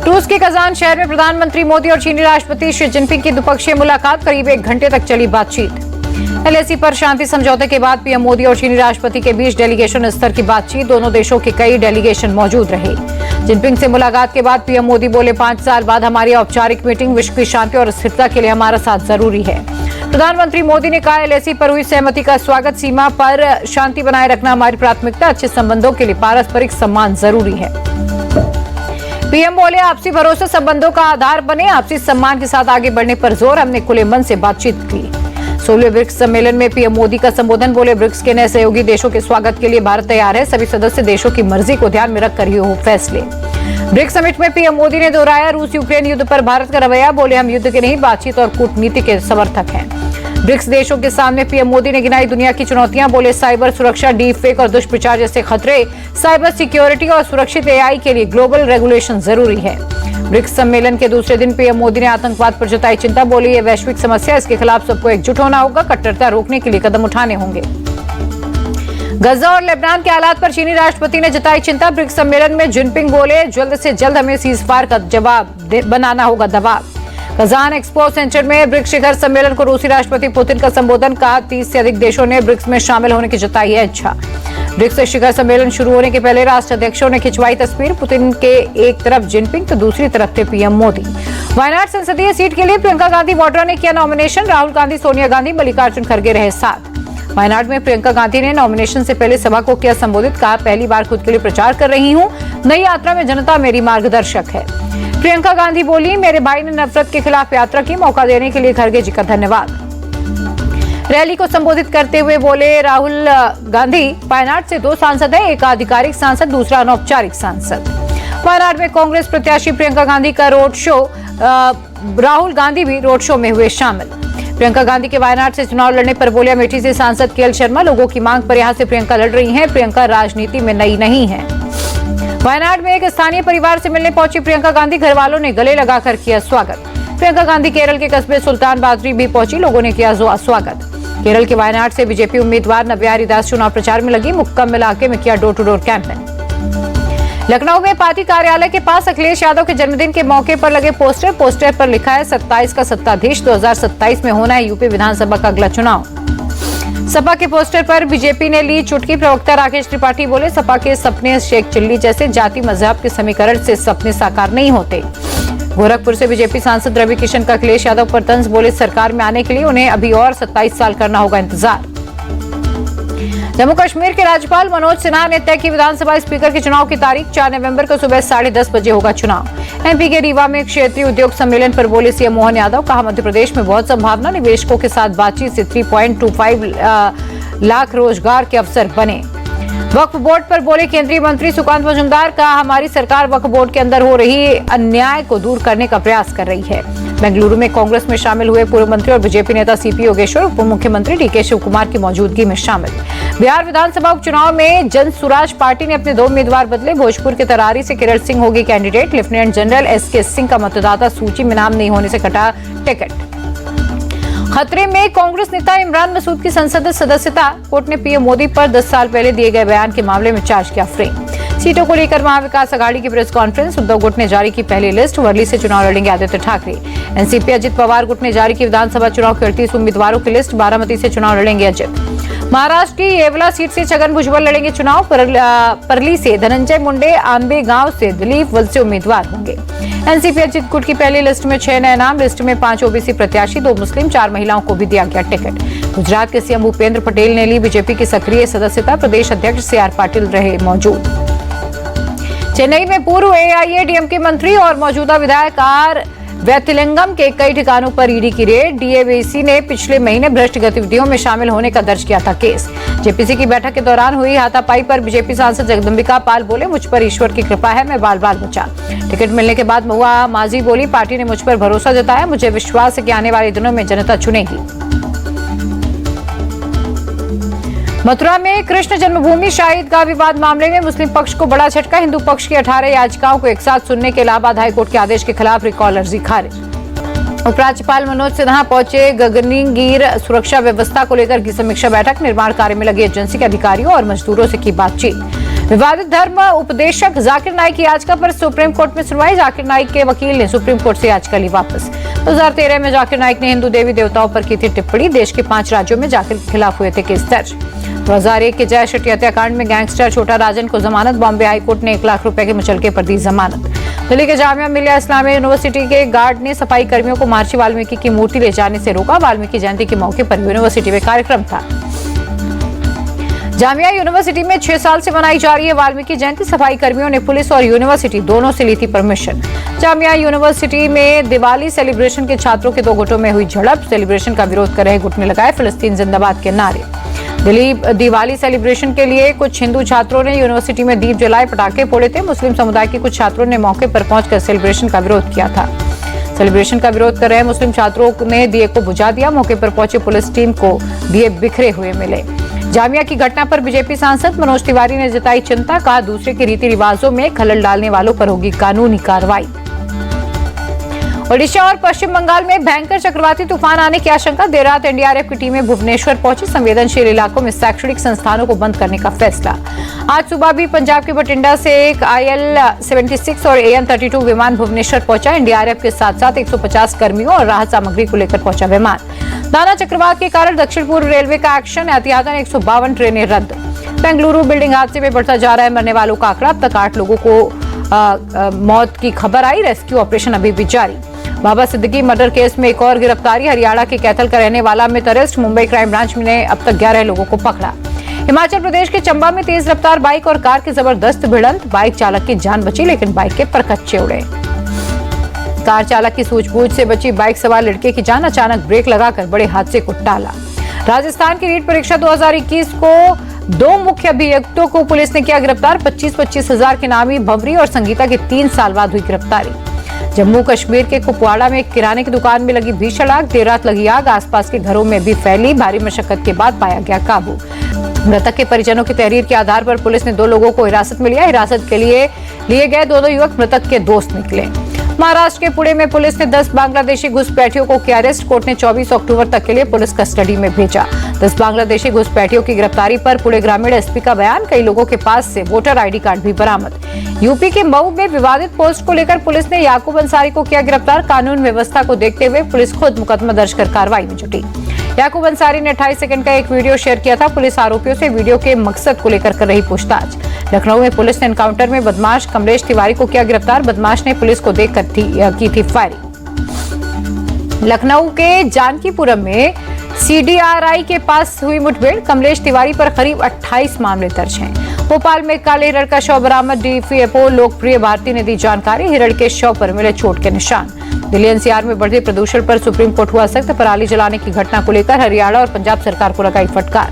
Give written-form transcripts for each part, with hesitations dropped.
रूस के कजान शहर में प्रधानमंत्री मोदी और चीनी राष्ट्रपति शी जिनपिंग की द्विपक्षीय मुलाकात, करीब 1 घंटे तक चली बातचीत। एलएसी पर शांति समझौते के बाद पीएम मोदी और चीनी राष्ट्रपति के बीच डेलीगेशन स्तर की बातचीत, दोनों देशों के कई डेलीगेशन मौजूद रहे। जिनपिंग से मुलाकात के बाद पीएम मोदी बोले, 5 साल बाद हमारी औपचारिक मीटिंग, विश्व की शांति और स्थिरता के लिए हमारा साथ जरूरी है। प्रधानमंत्री मोदी ने कहा, एलएसी पर हुई सहमति का स्वागत, सीमा पर शांति बनाए रखना हमारी प्राथमिकता, अच्छे संबंधों के लिए पारस्परिक सम्मान जरूरी है। पीएम बोले, आपसी भरोसा संबंधों का आधार बने, आपसी सम्मान के साथ आगे बढ़ने पर जोर, हमने खुले मन से बातचीत की। 16वें ब्रिक्स सम्मेलन में पीएम मोदी का संबोधन, बोले, ब्रिक्स के नए सहयोगी देशों के स्वागत के लिए भारत तैयार है, सभी सदस्य देशों की मर्जी को ध्यान में रखकर ही हो फैसले। ब्रिक्स समिट में पीएम मोदी ने दोहराया रूस यूक्रेन युद्ध पर भारत का रवैया, बोले, हम युद्ध के नहीं बातचीत और कूटनीति के समर्थक हैं। ब्रिक्स देशों के सामने पीएम मोदी ने गिनाई दुनिया की चुनौतियां, बोले, साइबर सुरक्षा, डीप फेक और दुष्प्रचार जैसे खतरे, साइबर सिक्योरिटी और सुरक्षित एआई के लिए ग्लोबल रेगुलेशन जरूरी है। ब्रिक्स सम्मेलन के दूसरे दिन पीएम मोदी ने आतंकवाद पर जताई चिंता, बोली, ये वैश्विक समस्या, इसके खिलाफ सबको एकजुट होना होगा, कट्टरता रोकने के लिए कदम उठाने होंगे। गजा और लेबनान के हालात पर चीनी राष्ट्रपति ने जताई चिंता, ब्रिक्स सम्मेलन में जिनपिंग बोले, जल्द से जल्द हमें सीजफायर का जवाब बनाना होगा दबाव। कजान एक्सपो सेंटर में ब्रिक्स शिखर सम्मेलन को रूसी राष्ट्रपति पुतिन का संबोधन, कहा, 30 से अधिक देशों ने ब्रिक्स में शामिल होने की जताई है इच्छा। ब्रिक्स शिखर सम्मेलन शुरू होने के पहले राष्ट्राध्यक्षों ने खिंचवाई तस्वीर, पुतिन के एक तरफ जिनपिंग तो दूसरी तरफ थे पीएम मोदी। वायनाड संसदीय सीट के लिए प्रियंका गांधी वाड्रा ने किया नॉमिनेशन, राहुल गांधी, सोनिया गांधी, मल्लिकार्जुन खड़गे रहे साथ। वायनाड में प्रियंका गांधी ने नॉमिनेशन से पहले सभा को किया संबोधित, कहा, पहली बार खुद के लिए प्रचार कर रही हूं, नई यात्रा में जनता मेरी मार्गदर्शक है। प्रियंका गांधी बोली, मेरे भाई ने नफरत के खिलाफ यात्रा की, मौका देने के लिए खड़गे जी का धन्यवाद। रैली को संबोधित करते हुए बोले राहुल गांधी, वायनाड से 2 सांसद हैं, एक आधिकारिक सांसद, दूसरा अनौपचारिक सांसद। वायनाड में कांग्रेस प्रत्याशी प्रियंका गांधी का रोड शो, राहुल गांधी भी रोड शो में हुए शामिल। प्रियंका गांधी के वायनाड से चुनाव लड़ने पर बोले अमेठी से सांसद केएल शर्मा, लोगों की मांग पर यहां से प्रियंका लड़ रही हैं, प्रियंका राजनीति में नई नहीं है। वायनाड में एक स्थानीय परिवार से मिलने पहुंची प्रियंका गांधी, घर वालों ने गले लगाकर किया स्वागत। प्रियंका गांधी केरल के कस्बे सुल्तान बाजरी भी पहुंची, लोगों ने किया स्वागत। केरल के वायनाड से बीजेपी उम्मीदवार नव्या हरिदास चुनाव प्रचार में लगी, मुक्कम इलाके में किया door to door campaign. Lucknow में पार्टी कार्यालय के पास अखिलेश यादव के जन्मदिन के मौके पर लगे पोस्टर पर लिखा है, 27 का सत्ताधीश, 2027 में होना है यूपी विधानसभा का अगला चुनाव। सपा के पोस्टर पर बीजेपी ने ली चुटकी, प्रवक्ता राकेश त्रिपाठी बोले, सपा के सपने शेख चिल्ली जैसे, जाति मजहब के समीकरण से सपने साकार नहीं होते। गोरखपुर से बीजेपी सांसद रवि किशन का अखिलेश यादव पर तंज, बोले, सरकार में आने के लिए उन्हें अभी और 27 साल करना होगा इंतजार। जम्मू कश्मीर के राज्यपाल मनोज सिन्हा ने तय की विधानसभा स्पीकर के चुनाव की तारीख, 4 नवंबर को सुबह 10:30 बजे होगा चुनाव। एमपी के रीवा में क्षेत्रीय उद्योग सम्मेलन पर बोले सीएम मोहन यादव, कहा, मध्य प्रदेश में बहुत संभावना, निवेशकों के साथ बातचीत से 3.25 लाख रोजगार के अवसर बने। वक्फ बोर्ड पर बोले केंद्रीय मंत्री सुकांत मजूमदार, कहा, हमारी सरकार वक्फ बोर्ड के अंदर हो रही अन्याय को दूर करने का प्रयास कर रही है। बेंगलुरु में कांग्रेस में शामिल हुए पूर्व मंत्री और बीजेपी नेता सीपी योगेश्वर उप मुख्यमंत्री डीके शिवकुमार की मौजूदगी में शामिल। बिहार विधानसभा उपचुनाव में जन सुराज पार्टी ने अपने 2 उम्मीदवार बदले, भोजपुर के तरारी से किरण सिंह होगी candidate, lieutenant general SK Singh का मतदाता सूची में नाम नहीं होने से कटा टिकट। खतरे में कांग्रेस नेता इमरान मसूद की संसद सदस्यता, कोर्ट ने पीएम मोदी पर 10 साल पहले दिए गए बयान के मामले में चार्ज किया फ्रेम। सीटों को लेकर महाविकास अघाड़ी की प्रेस कॉन्फ्रेंस, उद्धव गुट ने जारी की पहली लिस्ट, वर्ली से चुनाव लड़ेंगे आदित्य ठाकरे। एनसीपी अजित पवार गुट ने जारी की विधानसभा चुनाव के 38 उम्मीदवारों की लिस्ट, बारामती से चुनाव लड़ेंगे अजित। महाराष्ट्र की येवला सीट से छगन भुजबल लड़ेंगे चुनाव, परली से धनंजय मुंडे, आंबे गांव से दिलीप वलसे उम्मीदवार होंगे। एनसीपी अजित गुट की पहली लिस्ट में 6 नए नाम, लिस्ट में 5 ओबीसी प्रत्याशी, 2 मुस्लिम, 4 महिलाओं को भी दिया गया टिकट। गुजरात के सीएम भूपेंद्र पटेल ने ली बीजेपी की सक्रिय सदस्यता, प्रदेश अध्यक्ष सीआर पाटिल रहे मौजूद। चेन्नई में पूर्व एआईएडीएमके मंत्री और मौजूदा विधायक आर वैथिलिंगम के कई ठिकानों पर ईडी की रेड, डीएवीसी ने पिछले महीने भ्रष्ट गतिविधियों में शामिल होने का दर्ज किया था केस। जेपीसी की बैठक के दौरान हुई हाथापाई पर बीजेपी सांसद जगदम्बिका पाल बोले, मुझ पर ईश्वर की कृपा है, मैं बाल बाल बचा। टिकट मिलने के बाद महुआ माजी बोली, पार्टी ने मुझ पर भरोसा जताया, मुझे विश्वास है कि आने वाले दिनों में जनता चुनेगी। मथुरा में कृष्ण जन्मभूमि शाही ईदगाह विवाद मामले में मुस्लिम पक्ष को बड़ा झटका, हिंदू पक्ष की 18 याचिकाओं को एक साथ सुनने के इलाहाबाद हाईकोर्ट के आदेश के खिलाफ रिकॉल अर्जी खारिज। उपराज्यपाल मनोज सिन्हा पहुंचे, गगनगिर सुरक्षा व्यवस्था को लेकर की समीक्षा बैठक, निर्माण कार्य में लगी एजेंसी के अधिकारियों और मजदूरों से की बातचीत। विवादित धर्म उपदेशक जाकिर नाइक की याचिका पर सुप्रीम कोर्ट में सुनवाई। जाकिर नाइक के वकील ने सुप्रीम कोर्ट से याचिका ली वापस। 2013 में जाकिर नाइक ने हिंदू देवी देवताओं पर की थी टिप्पणी। देश के 5 राज्यों में जाकिर के खिलाफ हुए थे केस दर्ज। 2001 के जय शेट्टी हत्याकांड में गैंगस्टर छोटा राजन को जमानत। बॉम्बे हाईकोर्ट ने 1 लाख रुपए के मुचलके पर दी जमानत। दिल्ली के जामिया मिलिया इस्लामिया यूनिवर्सिटी के गार्ड ने सफाई कर्मियों को महर्षि वाल्मीकि की मूर्ति ले जाने से रोका। वाल्मीकि जयंती के मौके पर यूनिवर्सिटी में कार्यक्रम था। जामिया यूनिवर्सिटी में 6 साल से मनाई जा रही है वाल्मीकि जयंती। सफाई कर्मियों ने पुलिस और यूनिवर्सिटी दोनों से ली थी परमिशन। जामिया यूनिवर्सिटी में दिवाली सेलिब्रेशन के छात्रों के 2 गुटों में हुई झड़प। सेलिब्रेशन का विरोध कर रहे गुट ने लगाए फिलिस्तीन जिंदाबाद के नारे। दिवाली सेलिब्रेशन के लिए कुछ हिंदू छात्रों ने यूनिवर्सिटी में दीप जलाए, पटाखे फोड़े थे। मुस्लिम समुदाय के कुछ छात्रों ने मौके पर पहुंचकर सेलिब्रेशन का विरोध किया था। सेलिब्रेशन का विरोध कर रहे मुस्लिम छात्रों ने दिए को बुझा दिया। मौके पर पहुंचे पुलिस टीम को दिए बिखरे हुए मिले। जामिया की घटना पर बीजेपी सांसद मनोज तिवारी ने जताई चिंता। कहा, दूसरे के रीति रिवाजों में खलल डालने वालों पर होगी कानूनी कार्रवाई। ओडिशा और पश्चिम बंगाल में भयंकर चक्रवाती तूफान आने की आशंका। देर रात एनडीआरएफ की टीमें भुवनेश्वर पहुंची। संवेदनशील इलाकों में शैक्षणिक संस्थानों को बंद करने का फैसला। आज सुबह भी पंजाब के बठिंडा से एक IL-76 और AN-32 विमान भुवनेश्वर पहुंचा। एनडीआरएफ के साथ साथ 150 कर्मियों और राहत सामग्री को लेकर पहुंचा विमान। दाना चक्रवात के कारण दक्षिण पूर्व रेलवे का एक्शन। एहतियातन 152 ट्रेनें रद्द। बेंगलुरु बिल्डिंग हादसे में बढ़ता जा रहा है मरने वालों का आंकड़ा। अब तक 8 लोगों को मौत की खबर आई। रेस्क्यू ऑपरेशन अभी भी जारी। बाबा सिद्दीकी मर्डर केस में एक और गिरफ्तारी। हरियाणा के कैथल का रहने वाला Amit arrest. Mumbai crime branch ने अब तक 11 लोगों को पकड़ा। हिमाचल प्रदेश के चंबा में तेज रफ्तार बाइक और कार की जबरदस्त भिड़ंत। बाइक चालक की जान बची लेकिन बाइक के परखच्चे उड़े। कार चालक की सूझबूझ से बची बाइक सवार लड़के की जान। अचानक ब्रेक लगाकर बड़े हादसे को टाला। राजस्थान की नीट परीक्षा 2021 को 2 मुख्य अभियुक्तों को पुलिस ने किया गिरफ्तार। 25-25 हजार के नामी भंवरी और संगीता की 3 साल बाद हुई गिरफ्तारी। जम्मू कश्मीर के कुपवाड़ा में एक किराने की दुकान में लगी भीषण आग। देर रात लगी आग आसपास के घरों में भी फैली। भारी मशक्कत के बाद पाया गया काबू। मृतक के परिजनों की तहरीर के आधार पर पुलिस ने 2 लोगों को हिरासत में लिया। हिरासत के लिए लिए गए दोनों युवक मृतक के दोस्त निकले। महाराष्ट्र के पुणे में पुलिस ने 10 बांग्लादेशी घुसपैठियों को किया अरेस्ट। कोर्ट ने 24 अक्टूबर तक के लिए पुलिस कस्टडी में भेजा। 10 बांग्लादेशी घुसपैठियों की गिरफ्तारी पर पुणे ग्रामीण एसपी का बयान। कई लोगों के पास से वोटर ID कार्ड भी बरामद। यूपी के मऊ में विवादित पोस्ट को लेकर पुलिस ने याकूब अंसारी को किया गिरफ्तार। कानून व्यवस्था को देखते हुए पुलिस खुद मुकदमा दर्ज कर कार्रवाई में जुटी। याकूब अंसारी ने 28 सेकंड का एक वीडियो शेयर किया था। पुलिस आरोपियों से वीडियो के मकसद को लेकर कर रही पूछताछ। लखनऊ में पुलिस ने एनकाउंटर में बदमाश कमलेश तिवारी को किया गिरफ्तार। बदमाश ने पुलिस को देखकर की थी फायरिंग। लखनऊ के जानकीपुरम में CDRI के पास हुई मुठभेड़। कमलेश तिवारी पर करीब 28 मामले दर्ज हैं। भोपाल में काले हिरण का शव बरामद। DFO लोकप्रिय भारती ने दी जानकारी। हिरण के शव पर मिले चोट के निशान। दिल्ली NCR में बढ़ते प्रदूषण पर सुप्रीम कोर्ट हुआ सख्त। पराली जलाने की घटना को लेकर हरियाणा और पंजाब सरकार को लगाई फटकार।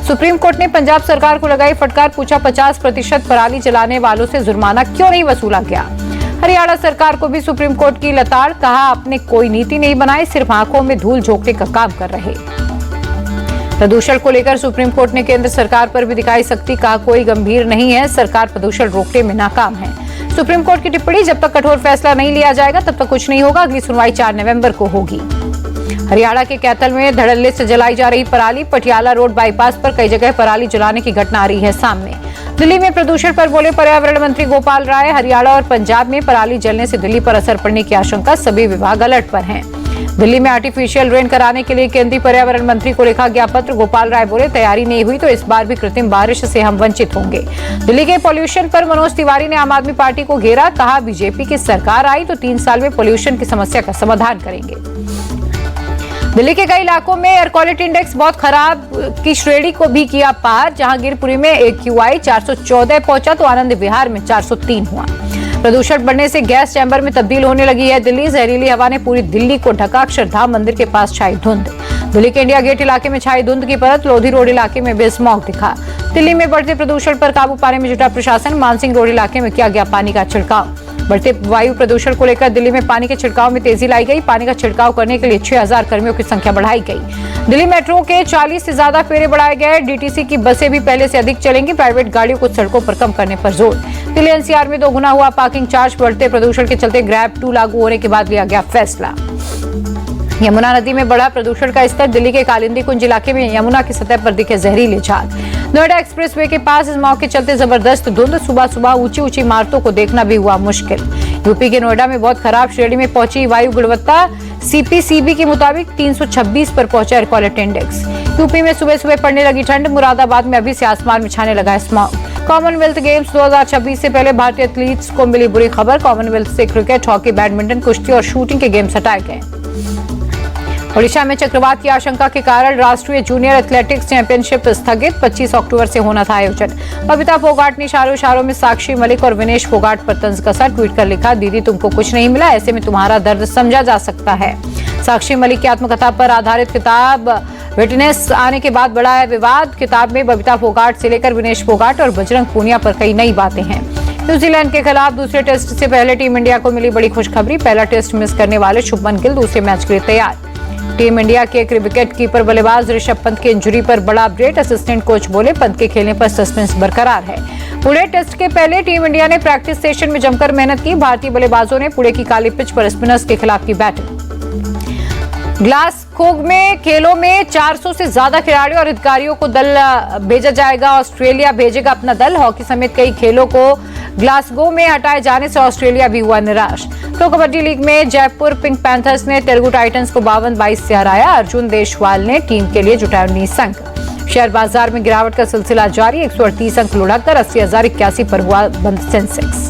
सुप्रीम कोर्ट ने पंजाब सरकार को लगाई फटकार। पूछा, 50% पराली जलाने वालों से जुर्माना क्यों नहीं वसूला गया। हरियाणा सरकार को भी सुप्रीम कोर्ट की लताड़। कहा, आपने कोई नीति नहीं बनाई, सिर्फ आंखों में धूल झोंकने का काम कर रहे। प्रदूषण को लेकर सुप्रीम कोर्ट ने केंद्र सरकार पर भी दिखाई सख्ती। कहा, कोई गंभीर नहीं है, सरकार प्रदूषण रोकने में नाकाम है। सुप्रीम कोर्ट की टिप्पणी, जब तक कठोर फैसला नहीं लिया जाएगा तब तक कुछ नहीं होगा। अगली सुनवाई 4 नवंबर को होगी। हरियाणा के कैथल में धड़ल्ले से जलाई जा रही पराली। पटियाला रोड बाईपास पर कई जगह पराली जलाने की घटना आ रही है सामने। दिल्ली में प्रदूषण पर बोले पर्यावरण मंत्री गोपाल राय। हरियाणा और पंजाब में पराली जलने से दिल्ली पर असर पड़ने की आशंका। सभी विभाग अलर्ट पर हैं। दिल्ली में आर्टिफिशियल रेन कराने के लिए केंद्रीय पर्यावरण मंत्री को लिखा गया पत्र। गोपाल राय बोले, तैयारी नहीं हुई तो इस बार भी कृत्रिम बारिश से हम वंचित होंगे। दिल्ली के पॉल्यूशन पर मनोज तिवारी ने आम आदमी पार्टी को घेरा। कहा, बीजेपी की सरकार आई तो 3 साल में पॉल्यूशन की समस्या का समाधान करेंगे। दिल्ली के कई इलाकों में एयर क्वालिटी इंडेक्स बहुत खराब की श्रेणी को भी किया पार। जहांगीरपुरी में AQI 414 पहुंचा तो आनंद विहार में 403 हुआ। प्रदूषण बढ़ने से गैस चैम्बर में तब्दील होने लगी है दिल्ली। जहरीली हवा ने पूरी दिल्ली को ढका। अक्षरधाम मंदिर के पास छाई धुंध। दिल्ली के इंडिया गेट इलाके में छाई धुंध की परत। लोधी रोड इलाके में भी स्मॉग दिखा। दिल्ली में बढ़ते प्रदूषण पर काबू पाने में जुटा प्रशासन। मानसिंह रोड इलाके में किया गया पानी का छिड़काव। बढ़ते वायु प्रदूषण को लेकर दिल्ली में पानी के छिड़काव में तेजी लाई गई। पानी का छिड़काव करने के लिए 6000 कर्मियों की संख्या बढ़ाई गई। दिल्ली मेट्रो के 40 से ज्यादा फेरे बढ़ाए गए। DTC की बसें भी पहले से अधिक चलेंगी। प्राइवेट गाड़ियों को सड़कों पर कम करने पर जोर। दिल्ली NCR में 2 गुना हुआ पार्किंग चार्ज। बढ़ते प्रदूषण के चलते ग्रैब 2 लागू होने के बाद लिया गया फैसला। यमुना नदी में बढ़ा प्रदूषण का स्तर। दिल्ली के कालिंदी कुंज इलाके में यमुना की सतह पर दिखे जहरीले झाग। नोएडा एक्सप्रेसवे के पास इस मौके चलते जबरदस्त धुंध, सुबह सुबह ऊंची ऊंची इमारतों को देखना भी हुआ मुश्किल। यूपी के नोएडा में बहुत खराब श्रेणी में पहुंची वायु गुणवत्ता। सीपीसीबी के मुताबिक 326 पर पहुंचा एयर क्वालिटी इंडेक्स। यूपी में सुबह सुबह पड़ने लगी ठंड, मुरादाबाद में अभी से आसमान में छाने लगा स्मॉग। कॉमनवेल्थ गेम्स 2026 से पहले भारतीय एथलीट्स को मिली बुरी खबर। कॉमनवेल्थ से क्रिकेट, हॉकी, बैडमिंटन, कुश्ती और शूटिंग के गेम्स हटाए गए। ओडिशा में चक्रवात की आशंका के कारण राष्ट्रीय जूनियर एथलेटिक्स चैंपियनशिप स्थगित। 25 अक्टूबर से होना था आयोजन। बबीता फोगाट ने इशारों इशारों में साक्षी मलिक और विनेश फोगाट पर तंज कसा। ट्वीट कर लिखा, दीदी तुमको कुछ नहीं मिला, ऐसे में तुम्हारा दर्द समझा जा सकता है। साक्षी मलिक की आत्मकथा पर आधारित किताब विटनेस आने के बाद बड़ा है विवाद। किताब में बबीता फोगाट से लेकर विनेश फोगाट और बजरंग पूनिया पर कई नई बातें हैं। न्यूजीलैंड के खिलाफ दूसरे टेस्ट से पहले टीम इंडिया को मिली बड़ी खुशखबरी। पहला टेस्ट मिस करने वाले शुभमन गिल दूसरे मैच के लिए तैयार। टीम इंडिया के एक विकेट कीपर बल्लेबाज ऋषभ पंत की इंजरी पर बड़ा अपडेट। असिस्टेंट कोच बोले, पंत के खेलने पर सस्पेंस बरकरार है। पुणे टेस्ट के पहले टीम इंडिया ने प्रैक्टिस सेशन में जमकर मेहनत की। भारतीय बल्लेबाजों ने पुणे की काली पिच पर स्पिनर्स के खिलाफ की बैटिंग। ग्लासगो में खेलों में 400 से ज्यादा खिलाड़ियों और अधिकारियों को दल भेजा जाएगा। ऑस्ट्रेलिया भेजेगा अपना दल। हॉकी समेत कई खेलों को ग्लासगो में हटाए जाने से ऑस्ट्रेलिया भी हुआ निराश। प्रो कबड्डी लीग में जयपुर पिंक पैंथर्स ने तेलुगु टाइटंस को 52-22 से हराया। अर्जुन देशवाल ने टीम के लिए जुटाए 19 अंक। शेयर बाजार में गिरावट का सिलसिला जारी। 138 अंक लुढ़ककर 80,081 पर हुआ बंद सेंसेक्स।